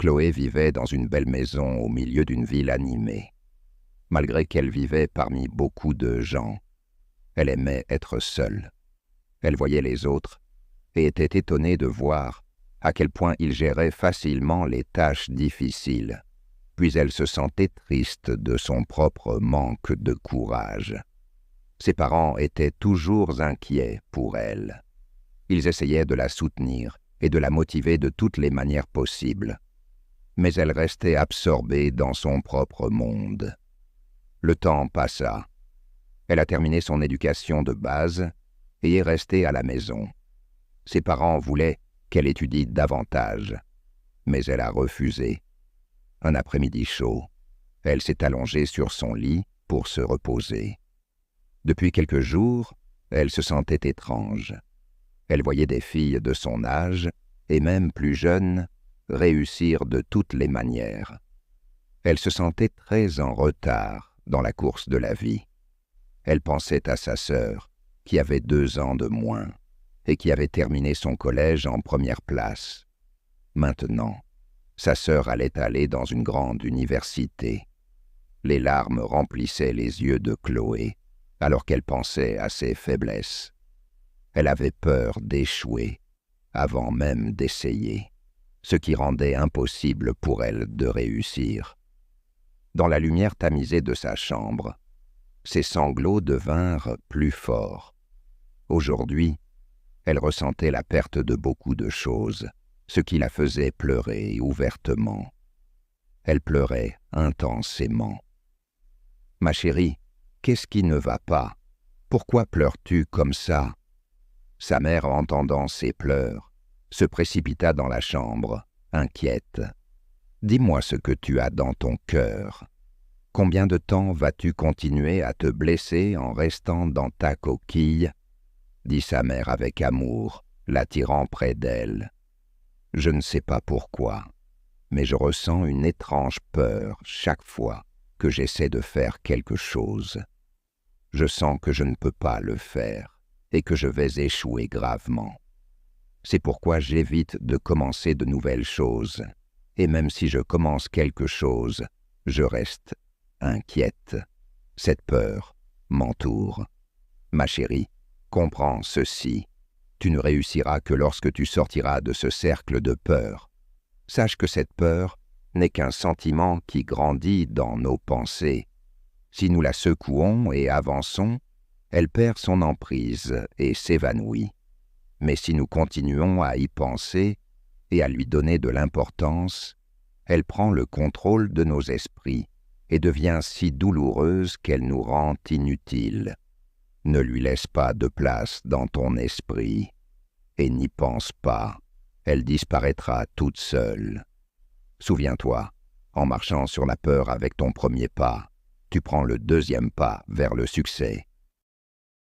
Chloé vivait dans une belle maison au milieu d'une ville animée. Malgré qu'elle vivait parmi beaucoup de gens, elle aimait être seule. Elle voyait les autres et était étonnée de voir à quel point ils géraient facilement les tâches difficiles, puis elle se sentait triste de son propre manque de courage. Ses parents étaient toujours inquiets pour elle. Ils essayaient de la soutenir et de la motiver de toutes les manières possibles, mais elle restait absorbée dans son propre monde. Le temps passa. Elle a terminé son éducation de base et est restée à la maison. Ses parents voulaient qu'elle étudie davantage, mais elle a refusé. Un après-midi chaud, elle s'est allongée sur son lit pour se reposer. Depuis quelques jours, elle se sentait étrange. Elle voyait des filles de son âge, et même plus jeunes, réussir de toutes les manières. Elle se sentait très en retard dans la course de la vie. Elle pensait à sa sœur, qui avait 2 ans de moins, et qui avait terminé son collège en première place. Maintenant, sa sœur allait aller dans une grande université. Les larmes remplissaient les yeux de Chloé, alors qu'elle pensait à ses faiblesses. Elle avait peur d'échouer, avant même d'essayer, ce qui rendait impossible pour elle de réussir. Dans la lumière tamisée de sa chambre, ses sanglots devinrent plus forts. Aujourd'hui, elle ressentait la perte de beaucoup de choses, ce qui la faisait pleurer ouvertement. Elle pleurait intensément. « Ma chérie, qu'est-ce qui ne va pas? Pourquoi pleures-tu comme ça ?» Sa mère, entendant ses pleurs, se précipita dans la chambre, inquiète. « Dis-moi ce que tu as dans ton cœur. Combien de temps vas-tu continuer à te blesser en restant dans ta coquille ?» dit sa mère avec amour, l'attirant près d'elle. « Je ne sais pas pourquoi, mais je ressens une étrange peur chaque fois que j'essaie de faire quelque chose. Je sens que je ne peux pas le faire et que je vais échouer gravement. C'est pourquoi j'évite de commencer de nouvelles choses, et même si je commence quelque chose, je reste inquiète. Cette peur m'entoure. Ma chérie, comprends ceci. Tu ne réussiras que lorsque tu sortiras de ce cercle de peur. Sache que cette peur n'est qu'un sentiment qui grandit dans nos pensées. Si nous la secouons et avançons, elle perd son emprise et s'évanouit. Mais si nous continuons à y penser et à lui donner de l'importance, elle prend le contrôle de nos esprits et devient si douloureuse qu'elle nous rend inutiles. Ne lui laisse pas de place dans ton esprit et n'y pense pas, elle disparaîtra toute seule. Souviens-toi, en marchant sur la peur avec ton premier pas, tu prends le 2e pas vers le succès.